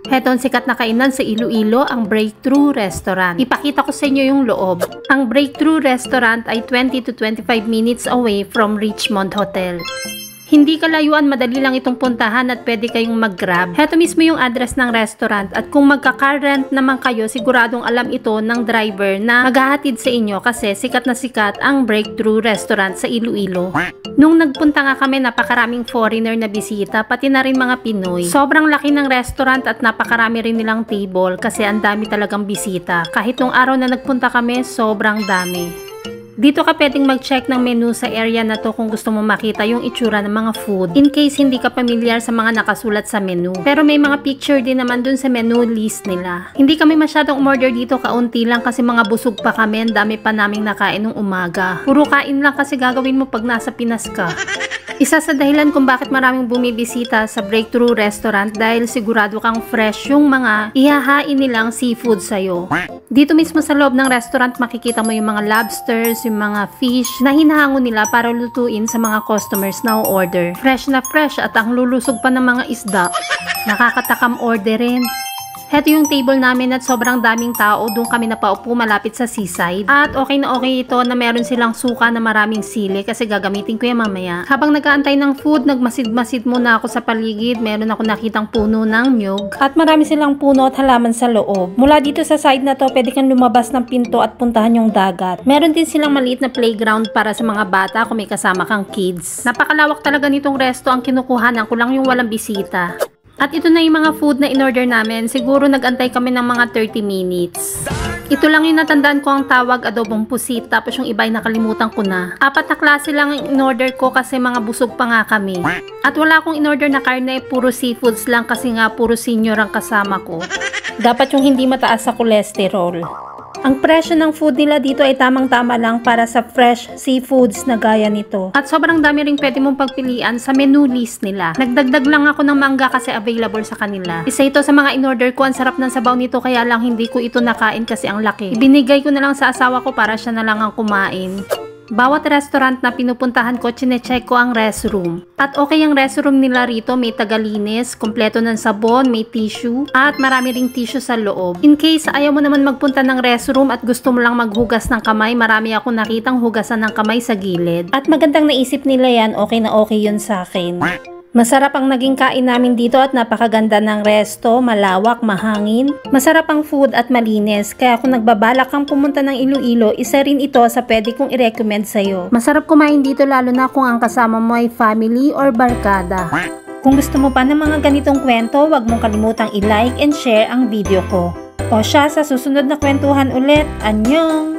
Heto ang sikat na kainan sa Iloilo, ang Breakthrough Restaurant. Ipakita ko sa inyo yung loob. Ang Breakthrough Restaurant ay 20 to 25 minutes away from Richmond Hotel. Hindi kalayuan, madali lang itong puntahan at pwede kayong mag-grab. Heto mismo yung address ng restaurant at kung magka-car rent naman kayo, siguradong alam ito ng driver na maghahatid sa inyo kasi sikat na sikat ang Breakthrough Restaurant sa Iloilo. Nung nagpunta nga kami, napakaraming foreigner na bisita, pati na rin mga Pinoy. Sobrang laki ng restaurant at napakarami rin nilang table kasi ang dami talagang bisita. Kahit nung araw na nagpunta kami, sobrang dami. Dito ka pwedeng mag-check ng menu sa area na to kung gusto mo makita yung itsura ng mga food in case hindi ka familiar sa mga nakasulat sa menu. Pero may mga picture din naman dun sa menu list nila. Hindi kami masyadong umorder dito, kaunti lang kasi mga busog pa kami, ang dami pa naming nakain nung umaga. Puro kain lang kasi gagawin mo pag nasa Pinas ka. Isa sa dahilan kung bakit maraming bumibisita sa Breakthrough Restaurant dahil sigurado kang fresh yung mga ihahain nilang seafood sa'yo. Dito mismo sa loob ng restaurant makikita mo yung mga lobsters, yung mga fish na hinahango nila para lutuin sa mga customers na order. Fresh na fresh at ang lulusog pa ng mga isda. Nakakatakam orderin. Heto yung table namin at sobrang daming tao. Doon kami napaupo malapit sa seaside. At okay na okay ito na meron silang suka na maraming sili kasi gagamitin ko yan mamaya. Habang nag-aantay ng food, nagmasid-masid muna ako sa paligid. Meron ako nakitang puno ng nyug. At marami silang puno at halaman sa loob. Mula dito sa side na to, pwede kang lumabas ng pinto at puntahan yung dagat. Meron din silang maliit na playground para sa mga bata kung may kasama kang kids. Napakalawak talaga nitong resto. Ang kinukuhanan ko lang yung walang bisita. At ito na yung mga food na in-order namin. Siguro nag-antay kami ng mga 30 minutes. Ito lang yung natandaan ko ang tawag, adobong pusit. Tapos yung iba ay nakalimutan ko na. 4 na klase lang yung in-order ko kasi mga busog pa nga kami. At wala akong in-order na karne, puro seafoods lang kasi nga puro senior ang kasama ko. Dapat yung hindi mataas sa cholesterol. Ang presyo ng food nila dito ay tamang-tama lang para sa fresh seafoods na gaya nito. At sobrang dami ring pwede mong pagpilian sa menu list nila. Nagdagdag lang ako ng mangga kasi available sa kanila. Isa ito sa mga in-order ko. Ang sarap ng sabaw nito kaya lang hindi ko ito nakain kasi ang laki. Ibinigay ko na lang sa asawa ko para siya na lang ang kumain. Bawat restaurant na pinupuntahan ko, chinecheck ko ang restroom. At okay ang restroom nila rito, may tagalinis, kompleto ng sabon, may tissue, at marami ring tissue sa loob. In case ayaw mo naman magpunta ng restroom at gusto mo lang maghugas ng kamay, marami akong nakitang hugasan ng kamay sa gilid. At magandang naisip nila yan, okay na okay yun sa akin. Masarap ang naging kain namin dito at napakaganda ng resto, malawak, mahangin. Masarap ang food at malinis, kaya kung nagbabalak kang pumunta ng Iloilo, isa rin ito sa pwede kong i-recommend sa'yo. Masarap kumain dito lalo na kung ang kasama mo ay family or barkada. Kung gusto mo pa ng mga ganitong kwento, huwag mong kalimutang i-like and share ang video ko. O siya, sa susunod na kwentuhan ulit, anyong!